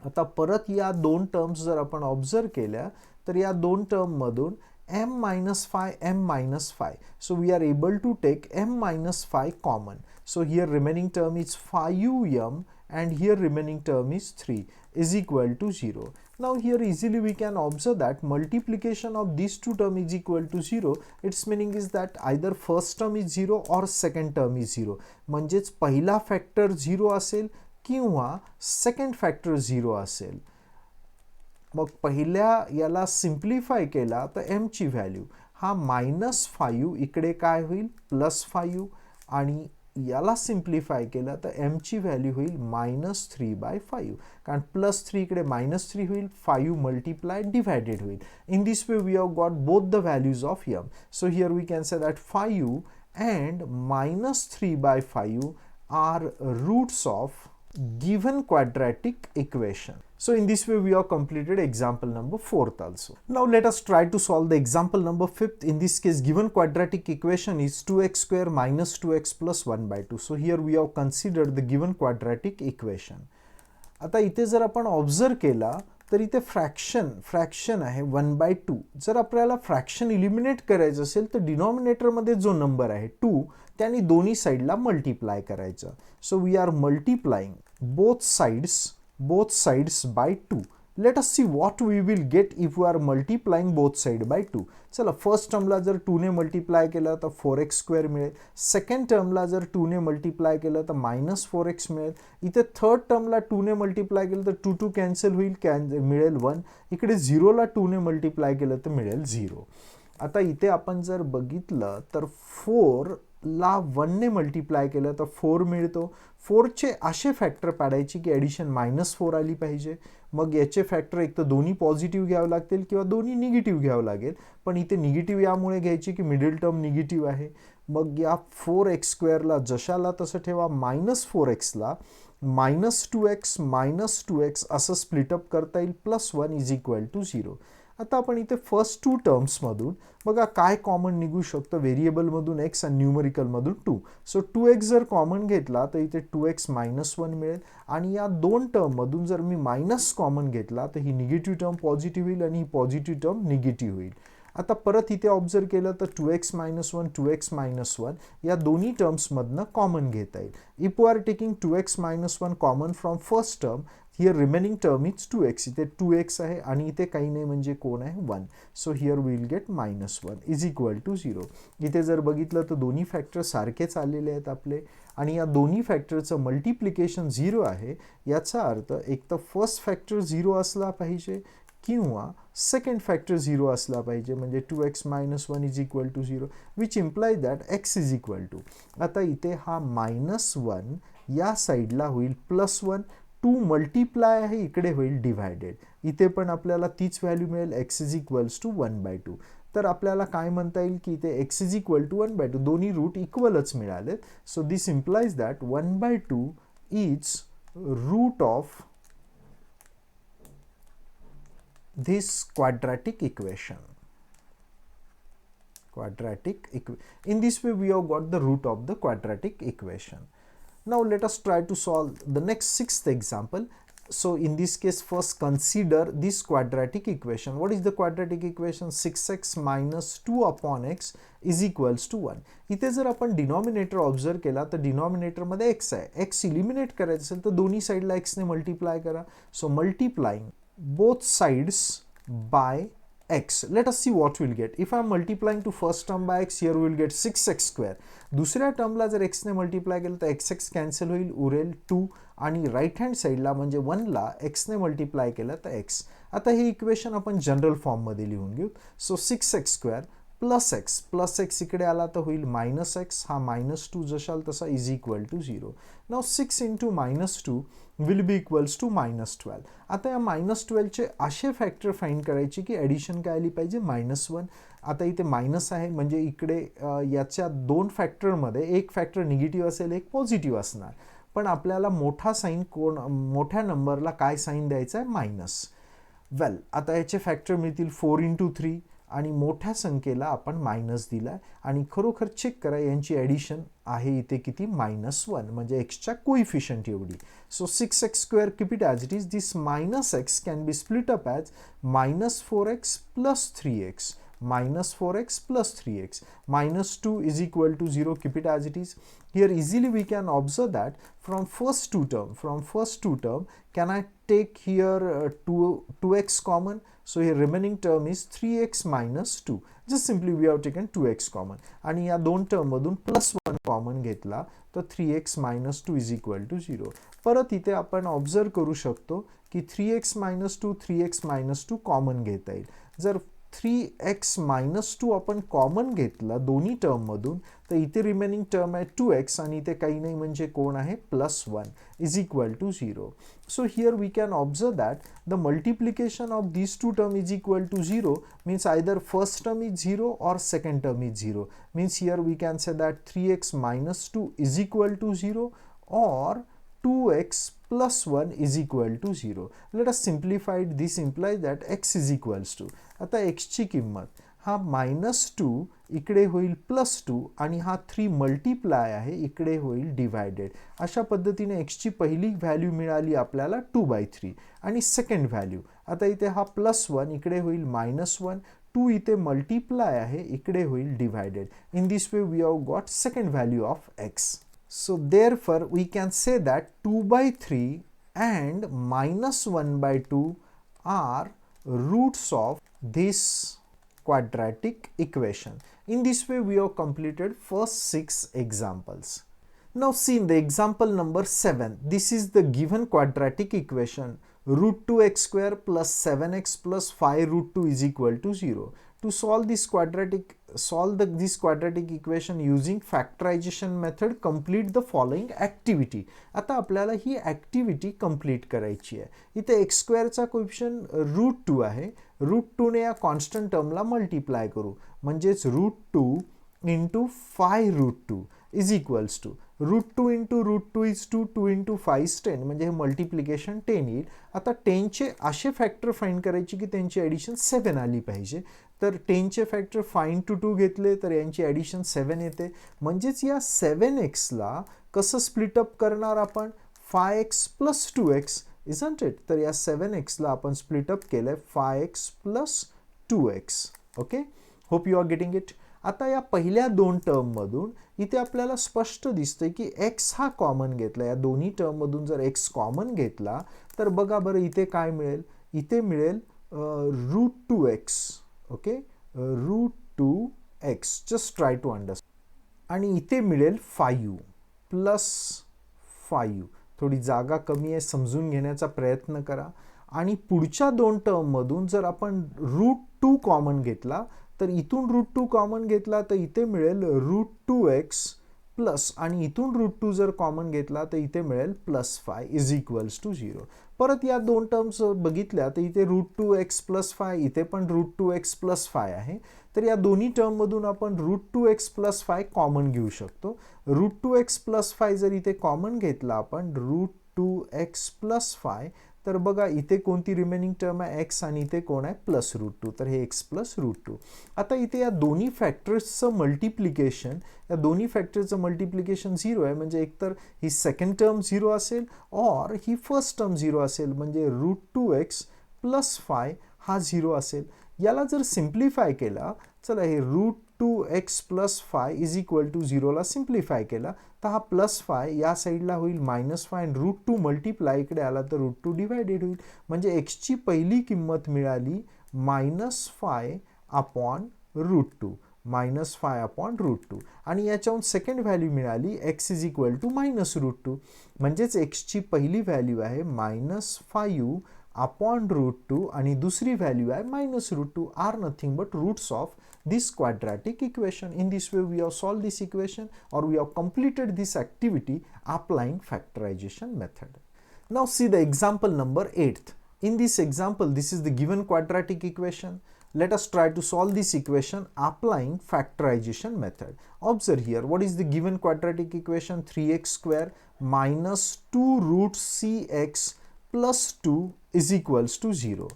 आता परत या दोन टर्म्स जर आपण ऑब्झर्व केल्या तर या दोन टर्ममधून m minus 5, m minus 5. So we are able to take m minus 5 common. So here remaining term is 5m and here remaining term is 3 is equal to 0. Now here easily we can observe that multiplication of these two term is equal to 0. Its meaning is that either first term is 0 or second term is 0. म्हणजेच पहिला factor 0 असेल किंवा second factor 0 असेल. मग पहिल्या याला simplify केला तर m ची व्हॅल्यू हा मायनस 5 इकडे काय होईल प्लस 5 आणि याला सिम्प्लिफाय केला तर m ची व्हॅल्यू होईल मायनस 3/5, कारण प्लस 3 इकडे मायनस 3 होईल, 5 मल्टिप्लाय डिवायडेड होईल. In this way we have got both the values of m. So here we can say that 5 and minus 3/5 are roots of given quadratic equation. So in this way we have completed example number 4th also. Now let us try to solve the example number 5th. In this case given quadratic equation is 2x square minus 2x plus 1 by 2. So here we have considered the given quadratic equation. आता इथे जर आपण observe केला तर इथे fraction आहे 1/2. जर आपल्याला फ्रॅक्शन इलिमिनेट करायचं असेल तर डिनॉमिनेटरमध्ये जो नंबर आहे 2 त्याने दोन्ही साईडला मल्टिप्लाय करायचं. So we are multiplying both sides by 2. Let us see what we will get if we are multiplying both side by 2. चला फर्स्ट टर्मला जर 2 ने मल्टिप्लाय केलं तर 4x² मिळेल. सेकंड टर्मला जर 2 ने मल्टिप्लाय केलं तर -4x मिळेल. इथे थर्ड टर्मला 2 ने मल्टिप्लाय केलं तर 2 कॅन्सल होईल, मिळेल 1. इकडे 0ला 2 ने मल्टिप्लाय केलं तर मिळेल 0. आता इथे आपण जर बघितलं तर 4 ला 1 ने मल्टिप्लाय केलं तर 4 मिळतो. 4चे असे फॅक्टर पाडायचे की ॲडिशन -4 आली पाहिजे. मग याचे फॅक्टर एक तर दोन्ही पॉझिटिव्ह घ्यावं लागतील किंवा दोन्ही निगेटिव्ह घ्यावं लागेल. पण इथे निगेटिव्ह यामुळे घ्यायची की मिडल टर्म निगेटिव्ह आहे. मग या 4x² जशाला तसं ठेवा. -4xला -2x असं स्प्लिटअप करता येईल. +1 = 0. आता आपण इथे फर्स्ट 2 टर्म्समधून बघा काय कॉमन निघू शकतं. व्हेरिएबलमधून x आणि न्यूमरिकलमधून 2. सो 2x जर कॉमन घेतला तर इथे 2x -1 मिळेल. आणि या दोन टर्ममधून जर मी मायनस कॉमन घेतला तर ही निगेटिव्ह टर्म पॉझिटिव्ह होईल आणि ही पॉझिटिव्ह टर्म निगेटिव्ह होईल. आता परत इथे ऑब्झर्व केलं तर 2x -1 2x -1 या दोन्ही टर्म्समधनं कॉमन घेता येईल. If we are taking 2x -1 common from first term, here remaining term is 2x. इथे 2x आहे आणि इथे काही नाही म्हणजे कोण आहे 1. So here will get -1 = 0. इथे जर बघितलं तर दोन्ही फॅक्टर सारखेच आलेले आहेत आपले आणि या दोन्ही फॅक्टरचं मल्टिप्लिकेशन 0 आहे. याचा अर्थ एक तर फर्स्ट फॅक्टर 0 असला पाहिजे किंवा सेकंड फॅक्टर 0 असला पाहिजे. म्हणजे 2x -1 = 0 which imply that x = आता इथे हा -1 या साईडला होईल +1. 2 मल्टिप्लाय आहे इकडे होईल डिव्हायडेड. इथे पण आपल्याला तीच व्हॅल्यू मिळेल x = 1/2. तर आपल्याला काय म्हणता येईल की इथे x = 1/2 दोन्ही रूट इक्वलच मिळालेत. So this implies that 1/2 is root of this quadratic equation. In this way we have got the root of the quadratic equation. Now let us try to solve the next sixth example. So in this case first consider this quadratic equation. What is the quadratic equation? 6x - 2 upon x is equals to 1. इथे जर आपण denominator observe केला तर denominator मध्ये x आहे. x eliminate करायचं असेल तर दोन्ही साईडला x ने मल्टिप्लाय करा. So multiplying both sides by x. Let us see what we'll get. If I am multiplying to first term by x, here we will get 6x². दुसऱ्या टर्मला जर x ने मल्टिप्लाय केलं तर x कॅन्सल होईल, उरेल 2. आणि right hand साईडला म्हणजे 1ला x ने मल्टिप्लाय केलं तर x. आता हे इक्वेशन आपण जनरल फॉर्ममध्ये लिहून घेऊ. सो 6x² प्लस x इकडे आला तर होईल -x. हा -2 जशाल तसा is equal to 0. Now 6 × -2 will be equals to -12. आता या -12चे असे फॅक्टर फाइंड करायचे की ॲडिशन काय आली पाहिजे -1. आता इथे मायनस आहे म्हणजे इकडे याच्या दोन फॅक्टरमध्ये एक फॅक्टर निगेटिव्ह असेल एक पॉझिटिव्ह असणार. पण आपल्याला मोठा साईन मोठ्या नंबरला काय साईन द्यायचा आहे मायनस. वेल आता याचे फॅक्टर मिळतील 4 × 3 आणि मोठ्या संख्येला आपण मायनस दिला आणि खरोखर चेक करा यांची ॲडिशन आहे इथे किती -1 म्हणजे एक्सच्या कोइफिशियंट एवढी. So 6x² keep it as it is. This -x can be split up as -4x + 3x. -4x + 3x. -2 is equal to 0. Keep it as it is. Here easily we can observe that from first two term, can I take here 2x common? So here remaining term is 3x - 2. Just simply we have taken 2x common. आणि या दोन term मधून +1 common घेतला तर 3x - 2 is equal to 0. परत इथे आपण observe करू शकतो की 3x - 2 3x - 2 कॉमन घेता येईल. जर 3x - 2 आपण कॉमन घेतला दोन्ही टर्म मधून तर इथे रिमेनिंग टर्म आहे 2x आणि इथे काही नाही म्हणजे कोण आहे +1 is equal to 0. So here we can observe that the multiplication of these two term is equal to 0 means either first term is 0 or second term is 0. Means here we can say that 3x - 2 is equal to 0 or 2x + 1 is equal to 0. Let us simplify it. This implies that x is equals to. आता x ची किंमत हा -2 इकडे होईल +2 आणि हा 3 multiply आहे इकडे होईल डिवायडेड. अशा पद्धतीने x ची पहिली व्हॅल्यू मिळाली आपल्याला 2/3 आणि सेकंड व्हॅल्यू आता इथे हा +1 इकडे होईल -1. 2 इथे मल्टिप्लाय आहे इकडे होईल divided. In this way we have got second value of x. So therefore we can say that 2/3 and -1/2 are roots of this quadratic equation. In this way we have completed first 6 examples. Now see in the example number 7, this is the given quadratic equation root 2x square plus 7x plus 5 root 2 is equal to 0. To solve this quadratic equation using factorization method, complete the following activity. आता आपल्याला ही activity complete करायची आहे. इथे x स्क्वेअरचा coefficient route 2 आहे. Route 2 ने या constant टर्मला multiply करू, म्हणजेच root 2 into 5 root 2 is equals to root 2 into root 2 is 2, 2 into 5 is 10, म्हणजे हे मल्टिप्लिकेशन 10 येईल. आता 10चे असे फॅक्टर फाइंड करायचे की त्यांची ॲडिशन 7 आली पाहिजे. तर 10चे फॅक्टर 5 इंटू 2 घेतले तर यांची ॲडिशन 7 येते. म्हणजेच या 7xला कसं स्प्लिटअप करणार आपण, 5x plus 2x isn't it. तर या 7xला आपण स्प्लिटअप केलंय 5x plus 2x. Okay, hope you are getting it. आता या पहिल्या दोन टर्ममधून इथे आपल्याला स्पष्ट दिसतंय की x हा कॉमन घेतला. या दोन्ही टर्ममधून जर x कॉमन घेतला तर बघा बरं इथे काय मिळेल. इथे मिळेल root 2x. Okay, root 2x. Just try to understand. आणि इथे मिळेल 5 प्लस 5. थोडी जागा कमी आहे, समजून घेण्याचा प्रयत्न करा. आणि पुढच्या दोन टर्ममधून जर आपण रूट 2 कॉमन घेतला तर इथून रूट 2 कॉमन घेतला तर इथे मिळेल रूट 2x प्लस, आणि इथून रूट 2 जर कॉमन घेतला तर इथे मिळेल प्लस 5 इज इक्वल्स टू 0. परत या दोन टर्म्स बघितल्या तर इथे रूट 2x प्लस 5, इथे पण रूट 2x प्लस 5 आहे. तर या दोन्ही टर्ममधून आपण रूट 2x प्लस 5 कॉमन घेऊ शकतो. रूट 2x प्लस 5 जर इथे कॉमन घेतला आपण रूट 2x प्लस 5, तर बघा इथे कोणती रिमेनिंग टर्म आहे x, आणि इथे कोण आहे प्लस रूट 2, तर हे x प्लस रूट 2. आता इथे या दोन्ही फॅक्टर्सचं मल्टिप्लिकेशन, या दोन्ही फॅक्टर्सचं मल्टिप्लिकेशन 0 आहे. म्हणजे एकतर ही सेकंड टर्म 0 असेल और ही फर्स्ट टर्म 0 असेल, म्हणजे रूट 2x प्लस 5 हा 0 असेल. याला जर सिम्प्लिफाय केला, चला हे root 2x plus 5 is equal to 0ला सिम्प्लिफाय केला तर हा प्लस 5 या साईडला होईल मायनस 5, आणि रूट 2 मल्टिप्लाय इकडे आला तर रूट 2 डिवायडेड होईल. म्हणजे एक्सची पहिली किंमत मिळाली minus 5 upon root 2, minus 5 upon root 2. आणि याच्याहून सेकंड व्हॅल्यू मिळाली x is equal to minus root 2. म्हणजेच एक्सची पहिली व्हॅल्यू आहे मायनस 5 अपॉन रूट 2 आणि दुसरी व्हॅल्यू आहे minus root 2, are nothing but roots of this quadratic equation. In this way we have solved this equation, or we have completed this activity applying factorization method. Now see the example number 8. In this example, this is the given quadratic equation. Let us try to solve this equation applying factorization method. Observe here, what is the given quadratic equation? 3x square minus 2 root cx plus 2 is equals to 0.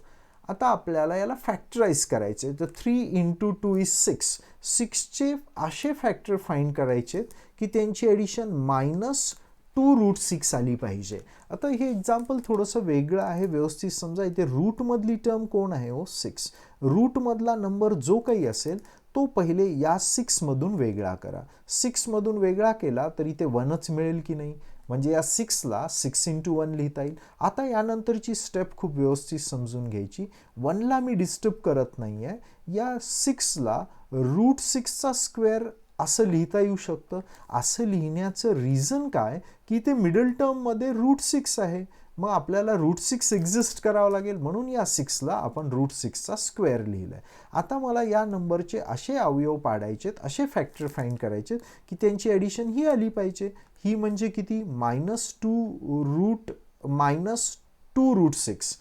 आता आपल्याला याला factorise करायचे. तर 3 into 2 is 6. 6चे असे factor find करायचे की त्यांची addition minus 2 root 6 आली पाहिजे. आता हे एक्झाम्पल थोडंसं वेगळं आहे, व्यवस्थित समजा. इथे रूटमधली टर्म कोण आहे हो 6. रूटमधला नंबर जो काही असेल तो पहिले या 6मधून वेगळा करा. 6मधून वेगळा केला तर इथे 1च मिळेल की नाही, म्हणजे या 6ला 6 इंटू 1 लिहिता येईल. आता यानंतरची स्टेप खूप व्यवस्थित समजून घ्यायची. 1ला मी डिस्टर्ब करत नाही आहे. या 6ला रूट 6चा स्क्वेअर असं लिहिता येऊ शकतं. असं लिहिण्याचं रिझन काय की ते मिडल टर्ममध्ये रूट 6 आहे. मग आपल्याला रूट 6 एक्झिस्ट करावं लागेल, म्हणून या 6ला आपण रूट 6चा स्क्वेअर लिहिलाय. आता मला या नंबरचे असे अवयव पाडायचेत, असे फॅक्टर फाइंड करायचेत की त्यांची ॲडिशन ही आली पाहिजे. ही म्हणजे किती, मायनस 2 रूट 6.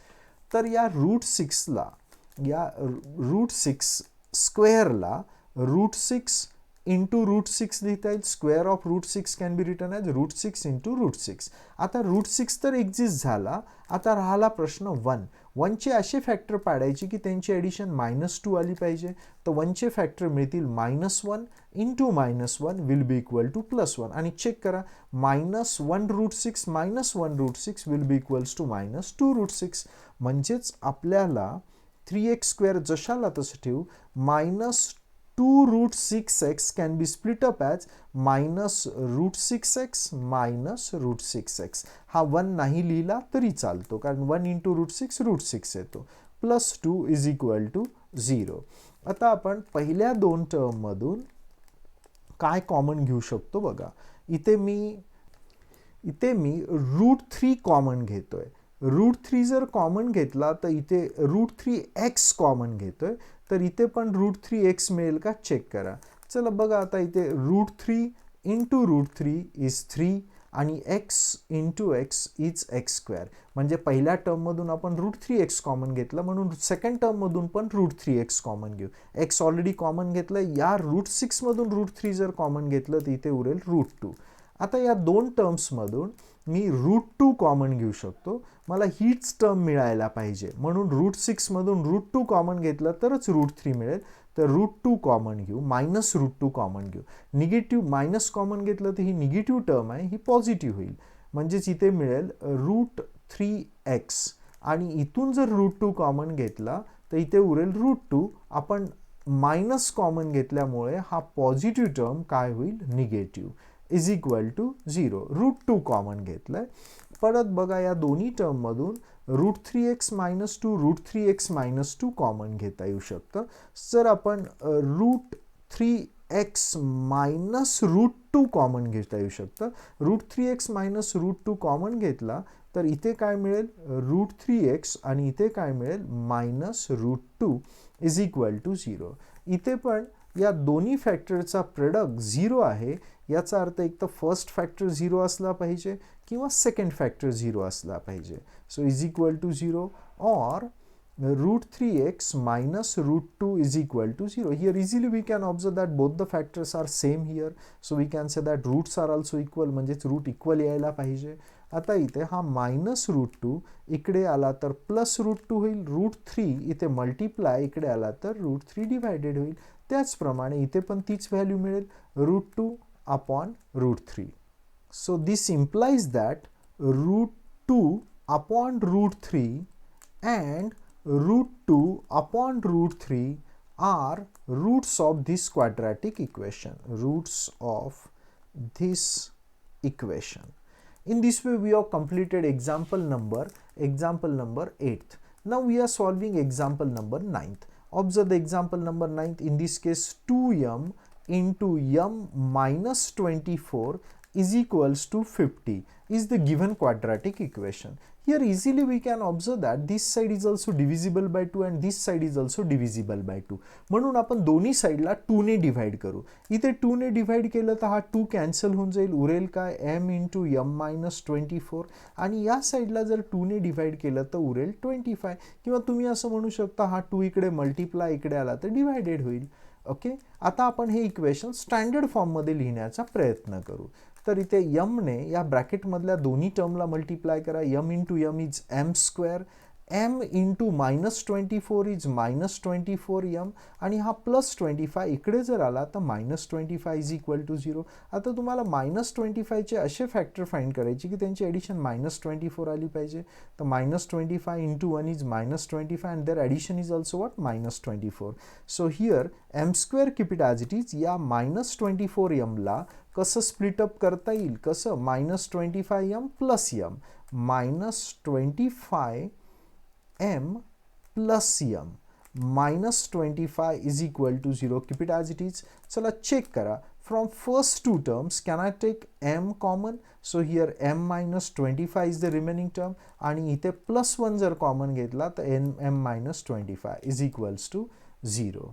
तर या रूट 6ला, या रूट 6 स्क्वेअरला रूट 6 इंटू रूट 6 लिहिता येईल. Square of root 6 can be written as root 6 into root 6. आता रूट 6 तर एक्झिस्ट झाला. आता राहिला प्रश्न 1. 1चे असे फॅक्टर पाडायचे की त्यांची ॲडिशन मायनस 2 आली पाहिजे. तर 1चे फॅक्टर मिळतील minus 1 into minus 1 will be equal to plus 1. आणि चेक करा, minus 1 root 6 minus 1 root 6 will be equals to minus 2 root 6. म्हणजेच आपल्याला 3x स्क्वेअर जशाला तसं ठेवू, minus 2 root 6x can be split up as minus root 6x minus root 6x. हा 1 नाही लिहिला तरी चालतो कारण 1 into root 6 root 6 येतो. Plus 2 is equal to 0. आता आपण पहिल्या दोन टर्म मधून काय कॉमन घेऊ शकतो बघा. इथे मी रूट 3 कॉमन घेतोय. रूट 3 जर कॉमन घेतला तर इथे रूट 3x कॉमन घेतोय, तर इथे पण रूट 3x मिळेल का चेक करा. चला बघा, आता इथे रूट 3 इंटू रूट 3 इज 3 आणि x into x is x square. म्हणजे पहिल्या टर्ममधून आपण रूट 3x कॉमन घेतलं, म्हणून सेकंड टर्ममधून पण रूट 3x कॉमन घेऊ. x ऑलरेडी कॉमन घेतलं, या रूट 6 मधून रूट 3 जर कॉमन घेतलं तर इथे उरेल रूट 2. आता या दोन टर्म्समधून मी रूट 2 कॉमन घेऊ शकतो. मला हीच टर्म मिळायला पाहिजे, म्हणून रूट 6 मधून रूट 2 कॉमन घेतलं तरच रूट 3 मिळेल. तर रूट 2 कॉमन घेऊ, मायनस रूट 2 कॉमन घेऊ. निगेटिव्ह मायनस कॉमन घेतलं तर ही निगेटिव्ह टर्म आहे, ही पॉझिटिव्ह होईल. म्हणजेच इथे मिळेल रूट 3x आणि इथून जर रूट 2 कॉमन घेतला तर इथे उरेल रूट 2. आपण मायनस कॉमन घेतल्यामुळे हा पॉझिटिव्ह टर्म काय होईल, negative, is equal to 0. Root 2 common घेतलंय. परत बघा, या दोन्ही टर्ममधून root 3x minus 2 root 3x minus 2 common घेता येऊ शकतं. जर आपण route 3x minus root 2 common घेता येऊ शकतं. Route 3x minus root 2 common घेतला तर इथे काय मिळेल, रूट 3x आणि इथे काय मिळेल, minus root 2 is equal to 0. इथे पण या दोन्ही फॅक्टरचा प्रोडक्ट 0 आहे. याचा अर्थ एक तर फर्स्ट फॅक्टर 0 असला पाहिजे किंवा सेकंड फॅक्टर 0 असला पाहिजे. सो इज इक्वल टू 0 और root 3x minus root 2 is equal to 0. Here easily we can observe that both the factors are same here. So we can say that roots are also equal, म्हणजेच route equal यायला पाहिजे. आता इथे हा minus root 2 इकडे आला तर plus route 2 होईल. रूट 3 इथे मल्टिप्लाय इकडे आला तर रूट 3 डिवायडेड होईल. त्याचप्रमाणे इथे पण तीच व्हॅल्यू मिळेल, root 2 upon root 3. So this implies that root 2 upon root 3 and root 2 upon root 3 are roots of this quadratic equation. Roots of this equation. In this way we have completed example number 8th. Now we are solving example number 9th. Observe the example number 9th. In this case 2m into m minus 24 is equals to 50 is the given quadratic equation. Here easily we can observe that this side is also divisible by 2 and this side is also divisible by 2. म्हणून आपण दोन्ही साइडला 2 ने divide करू. इथे 2 ने divide केलं तर हा 2 कॅन्सल होऊन जाईल, उरेल काय, m इंटू m मायनस 24. आणि या साइडला जर 2 ने डिवाइड केलं तर उरेल 25. किंवा तुम्ही असं म्हणू शकता हा 2 इकडे मल्टिप्लाय इकडे आला तर डिवायडेड होईल. ओके, आता आपण हे इक्वेशन स्टँडर्ड फॉर्ममध्ये लिहिण्याचा प्रयत्न करू. तर इथे m ने या ब्रॅकेटमधल्या दोन्ही टर्मला मल्टिप्लाय करा. m into m is m square, m into minus 24 is minus 24m आणि हा प्लस 25 इकडे जर आला तर मायनस 25 इज इक्वल टू 0. आता तुम्हाला मायनस 25चे असे फॅक्टर फाइंड करायचे की त्यांची ॲडिशन मायनस 24 आली पाहिजे. तर minus 25 into 1 is minus 25 and there addition is also what, minus 24. So here m square keep it as it is. या मायनस 24m ला कसं स्प्लिटअप करता येईल, कसं, minus 25m plus m, minus 25m plus m, minus 25 is equal to 0. Keep it as it is. चला check करा. From first two terms can I take m common. So here m minus 25 is the remaining term आणि इथे plus 1 जर common घेतला तर m minus 25 is equals to 0.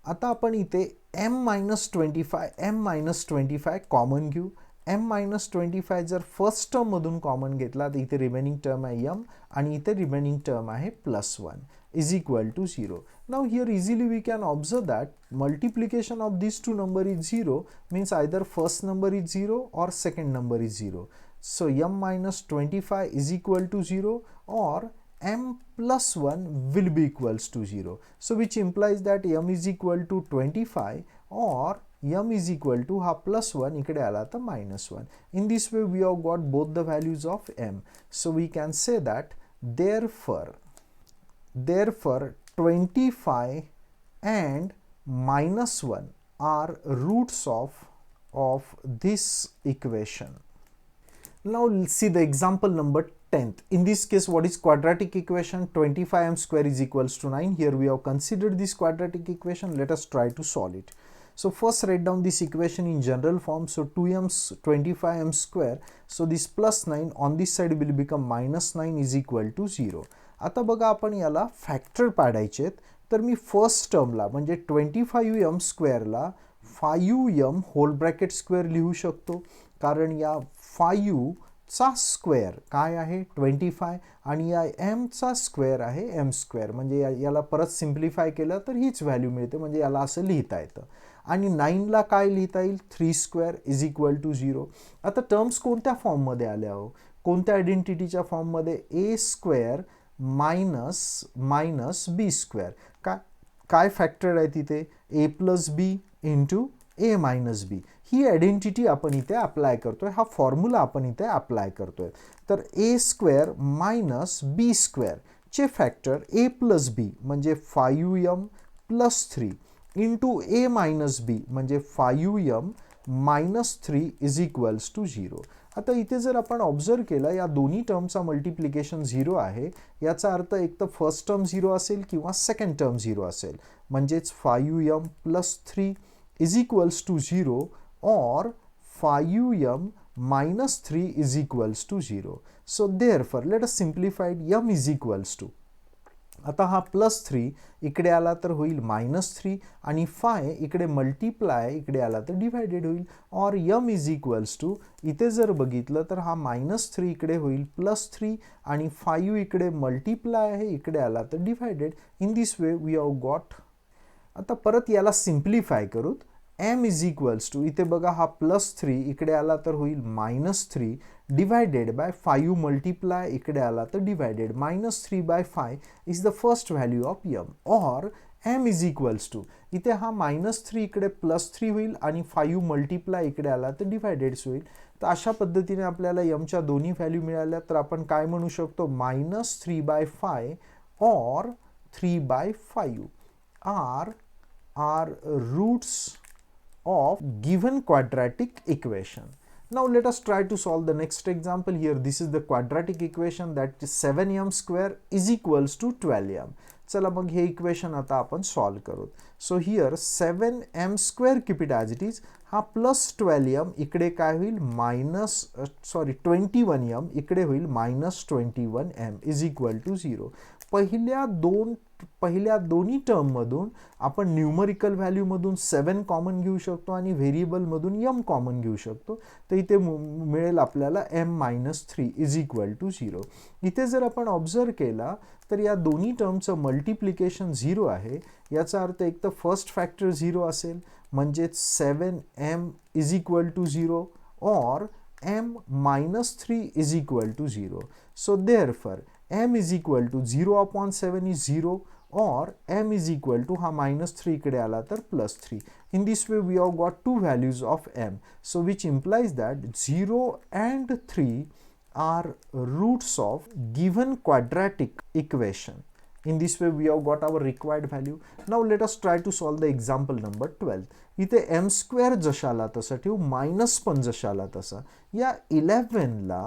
आता आपण इथे m मायनस 25 कॉमन घेऊ. m मायनस 25 जर फर्स्ट टर्म मधून कॉमन घेतला तर इथे रिमेनिंग टर्म आहे m आणि इथे रिमेनिंग टर्म आहे plus 1 is equal to 0. Now here easily we can observe that multiplication of this two number is 0 means either first number is 0 और second number is 0. So m minus 25 is equal to 0 or m plus 1 will be equals to 0. So which implies that m is equal to 25 or m is equal to हा plus 1 इकडे आला तर minus 1. In this way we have got both the values of m. So we can say that therefore 25 and minus 1 are roots of this equation. Now let's see the example number 10th. In this case, what is quadratic equation? 25m square is equals to 9. Here we have considered this quadratic equation. Let us try to solve it. So first write down this equation in general form. So 2m 25m square. So this plus 9 on this side will become minus 9 is equal to 0. आता बघा आपण याला factor पाडायचे आहेत. तर मी first टर्मला म्हणजे 25m स्क्वेअरला 5m hole bracket square लिहू शकतो, कारण या 5 चा स्क्वेअर काय आहे 25 आणि या m चा स्क्वेअर आहे m स्क्वेअर. म्हणजे याला परत सिम्प्लिफाय केलं तर हीच व्हॅल्यू मिळते, म्हणजे याला असं लिहिता येतं. आणि 9 ला काय लिहिता येईल 3 स्क्वेअर इज इक्वल टू 0. आता टर्म्स कोणत्या फॉर्ममध्ये आल्या हो, कोणत्या आयडेंटिटीच्या फॉर्ममध्ये a square minus B square. काय फॅक्टर आहे तिथे a plus B into a minus B. ही आयडेंटिटी आपण इथे अप्लाय करतोय, हा फॉर्म्युला आपण इथे अप्लाय करतोय. तर a square minus B square चे फॅक्टर a प्लस बी म्हणजे 5m plus 3 into a minus b म्हणजे 5m minus 3 is equals to 0. आता इथे जर आपण ऑब्झर्व केलं या दोन्ही टर्मचा मल्टिप्लिकेशन 0 आहे, याचा अर्थ एक तर फर्स्ट टर्म 0 असेल किंवा सेकंड टर्म 0 असेल. म्हणजेच 5m plus 3 is equals to 0 और 5m minus 3 is equals to 0. So therefore let us simplify it. m is equals to, आता हा प्लस 3 इकडे आला तर होईल मायनस 3 आणि 5 इकडे मल्टिप्लाय इकडे आला तर डिवायडेड होईल. और m इज इक्वल्स टू, इथे जर बघितलं तर हा मायनस 3 इकडे होईल प्लस 3 आणि 5 इकडे मल्टिप्लाय आहे इकडे आला तर divided. In this way we have got. आता परत याला सिम्प्लिफाय करूत. m इज इक्वल्स टू, इथे बघा हा प्लस 3 इकडे आला तर होईल मायनस 3 डिवायडेड बाय 5 मल्टिप्लाय इकडे आला तर divided. Minus 3 by 5 is the first value of m. और m इज इक्वल्स टू, इथे हा मायनस 3 इकडे प्लस 3 होईल आणि 5 मल्टिप्लाय इकडे आला तर डिवायडेड होईल. तर अशा पद्धतीने आपल्याला m च्या दोन्ही व्हॅल्यू मिळाल्या. तर आपण काय म्हणू शकतो मायनस 3 बाय 5 और 3 by 5 are roots of given quadratic equation. Now let us try to solve the next example. Here this is the quadratic equation, that is 7m square is equals to 12m. चला मग हे equation आता आपण solve करू. So here 7m square keep it as it is. हा plus 12m इकडे काय होईल मायनस 21m इकडे होईल minus 21m is equal to 0. पहिल्या दोन्ही टर्ममधून आपण न्यूमरिकल व्हॅल्यूमधून 7 कॉमन घेऊ शकतो आणि व्हेरिएबलमधून m कॉमन घेऊ शकतो. तर इथे मिळेल आपल्याला m minus 3 is equal to 0. इथे जर आपण ऑब्झर्व केला तर या दोन्ही टर्मचं मल्टिप्लिकेशन 0 आहे. याचा अर्थ एक तर फर्स्ट फॅक्टर 0 असेल म्हणजेच 7m इज इक्वल टू 0 और m minus 3 is equal to 0. So therefore m is equal to 0 upon 7 is 0 or m is equal to हा minus 3 इकडे आला तर plus 3. In this way we have got two values of m. So which implies that 0 and 3 are roots of given quadratic equation. In this way we have got our required value. Now let us try to solve the example number 12. इथे m square जशाला तसा ठेवू, minus पण जशाला तसा. या 11 ला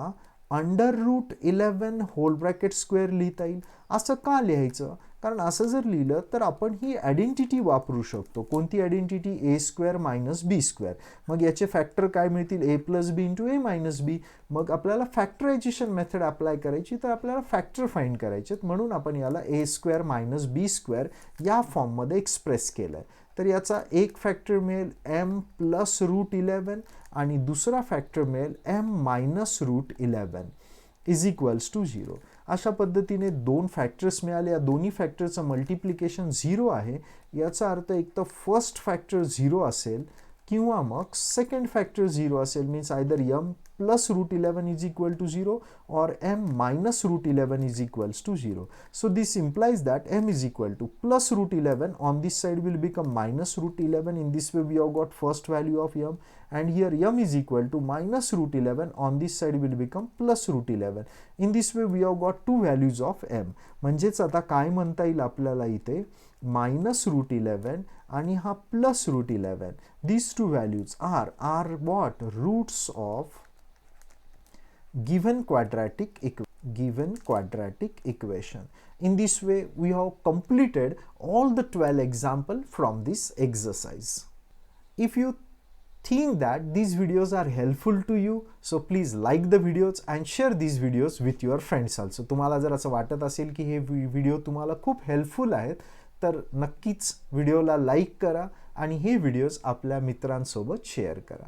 under root 11 whole bracket square लिहिता येईल. असं का लिहायचं, कारण असं जर लिहिलं तर आपण ही आयडेंटिटी वापरू शकतो. कोणती आयडेंटिटी ए स्क्वेअर मायनस बी स्क्वेअर. मग याचे फॅक्टर काय मिळतील ए प्लस बी इंटू ए मायनस बी. मग आपल्याला फॅक्टरायझेशन मेथड अप्लाय करायची, तर आपल्याला फॅक्टर फाइंड करायचे, म्हणून आपण याला ए स्क्वेअर मायनस बी स्क्वेअर या फॉर्ममध्ये एक्सप्रेस केलं आहे. तर याचा एक फॅक्टर मिळेल m प्लस रूट 11 आणि दुसरा फॅक्टर मिळेल m minus root 11 is equals to 0. अशा पद्धतीने दोन फॅक्टर्स मिळाले. या दोन्ही फॅक्टरचं मल्टिप्लिकेशन 0 आहे. याचा अर्थ एक तर फर्स्ट फॅक्टर 0 असेल किंवा मग सेकंड फॅक्टर 0 असेल. Means either m plus root 11 is equal to 0 or m minus root 11 is equals to 0. So this implies that m is equal to plus root 11 on this side will become minus root 11. In this way we have got first value of m, and here m is equal to minus root 11 on this side will become plus root 11. In this way we have got two values of m. म्हणजेच आता काय म्हणता येईल आपल्याला इथे minus root 11 आणि हा plus route 11. These two values are what? Roots of given quadratic equation. In this way we have completed all the 12 example from this exercise. If you think that these videos are helpful to you, so please like the videos and share these videos with your friends also. तुम्हाला जर असं वाटत असेल की हे video तुम्हाला खूप helpful आहेत, तर नक्कीच व्हिडिओला लाईक करा आणि हे व्हिडिओज आपल्या मित्रांसोबत शेअर करा.